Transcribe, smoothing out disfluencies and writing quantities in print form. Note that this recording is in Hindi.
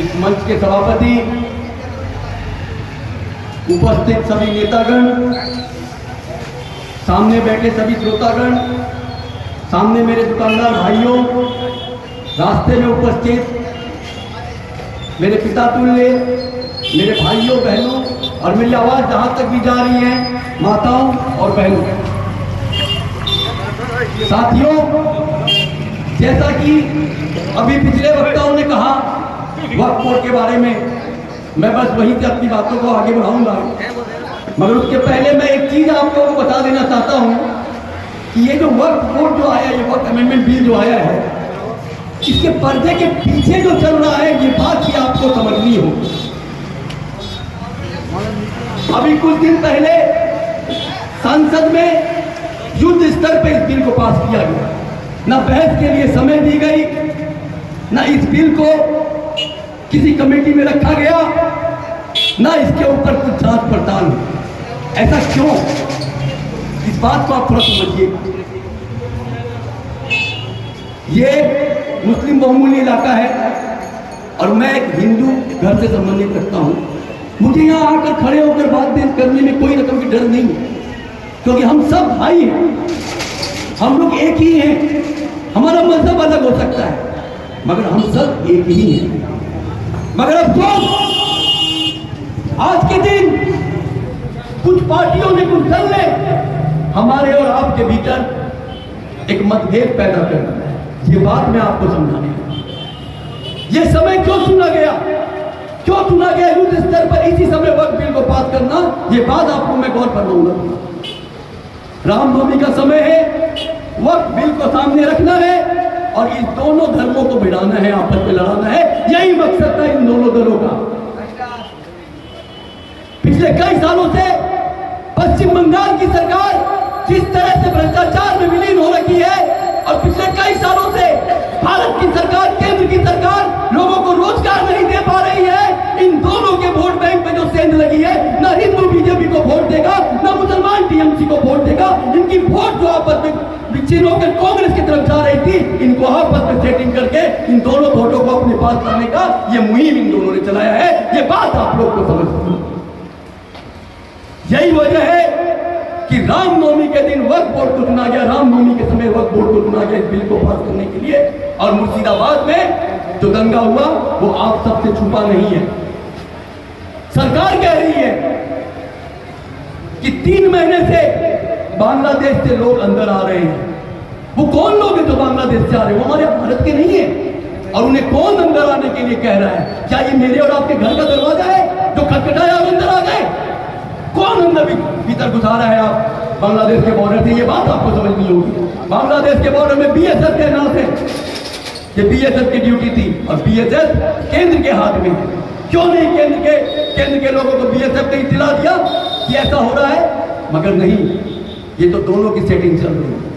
इस मंच के सभापति, उपस्थित सभी नेतागण, सामने बैठे सभी श्रोतागण, सामने मेरे दुकानदार भाइयों, रास्ते में उपस्थित मेरे पिता तुल्य, मेरे भाइयों बहनों, और मेरी आवाज जहां तक भी जा रही है माताओं और बहनों, साथियों, जैसा कि अभी पिछले वक्ताओं ने कहा वक्फ बोर्ड के बारे में, मैं बस वहीं से अपनी बातों को आगे बढ़ाऊंगा, मगर उसके पहले मैं एक चीज आप लोगों को बता देना चाहता हूं कि ये जो वक्फ बोर्ड जो आया, ये वक्फ अमेंडमेंट बिल जो आया है, इसके पर्दे के पीछे जो चल रहा है, ये बात ही आपको समझनी होगी। अभी कुछ दिन पहले संसद में युद्ध स्तर पर इस बिल को पास किया गया, ना बहस के लिए समय दी गई, ना इस बिल को किसी कमेटी में रखा गया, ना इसके ऊपर कुछ जांच पड़ताल हुई। ऐसा क्यों? इस बात को आप थोड़ा समझिए। ये मुस्लिम बहुमूल्य इलाका है और मैं एक हिंदू घर से संबंधित रखता हूं। मुझे यहां आकर खड़े होकर बात करने में कोई रकम की डर नहीं है, क्योंकि हम सब भाई हैं, हम लोग एक ही हैं। हमारा मजहब अलग हो सकता है, मगर हम सब एक ही हैं। मगर अफसोस, आज के दिन कुछ पार्टियों ने, कुछ दल ने हमारे और आपके भीतर एक मतभेद पैदा कर दिया है। ये बात मैं आपको समझाने लगा। ये समय क्यों चुना गया, क्यों चुना गया युद्ध स्तर पर इसी समय वक्फ बिल को पास करना, ये बात आपको मैं गौर करवाऊंगा। रामनवमी का समय है, वक्फ बिल को सामने रखना है और इन दोनों धर्मों को भिड़ाना है, आपस में लड़ाना है। यही मकसद था इन दोनों दलों का। पिछले कई सालों से पश्चिम बंगाल की सरकार जिस तरह से भ्रष्टाचार में विलीन हो रखी है, और पिछले कई सालों से भारत की सरकार, केंद्र की सरकार लोगों को रोजगार नहीं दे पा रही है। इन दोनों के वोट बैंक में जो सेंध लगी है, ना हिंदू बीजेपी को वोट देगा, ना मुसलमान टीएमसी को वोट देगा। इनकी वोट जो आपस में विच्छिन्न होकर कांग्रेस की तरफ जा रही थी, इनको आपस में सेटिंग करके इन दोनों वोटों को अपने पास करने का ये मुहिम इन दोनों ने चलाया है। ये बात आप लोग को समझ, यही वजह है कि रामनवमी के दिन वक्फ बोर्ड को चुना गया, रामनवमी के समय वक्फ बोर्ड को चुना गया इस बिल को पास करने के लिए। और मुर्शिदाबाद में जो दंगा हुआ वो आप सबसे छुपा नहीं है। सरकार कह रही है कि 3 महीने से बांग्लादेश से लोग अंदर आ रहे हैं। वो कौन लोग हैं जो बांग्लादेश से आ रहे हैं? वो हमारे भारत के नहीं है। और उन्हें कौन अंदर आने के लिए कह रहा है? क्या ये मेरे और आपके घर का दरवाजा है जो खटखटाया और अंदर आ गए? कौन अंदर भीतर घुसा रहा है आप बांग्लादेश के बॉर्डर से? ये बात आपको समझनी होगी। बांग्लादेश के बॉर्डर में बीएसएफ तैनात है, ये बीएसएफ की ड्यूटी थी, और बीएसएफ केंद्र के हाथ में है। क्यों नहीं केंद्र के लोगों को बीएसएफ ने इत्तला दिया कि ऐसा हो रहा है? मगर नहीं, ये तो दोनों की सेटिंग चल रही है।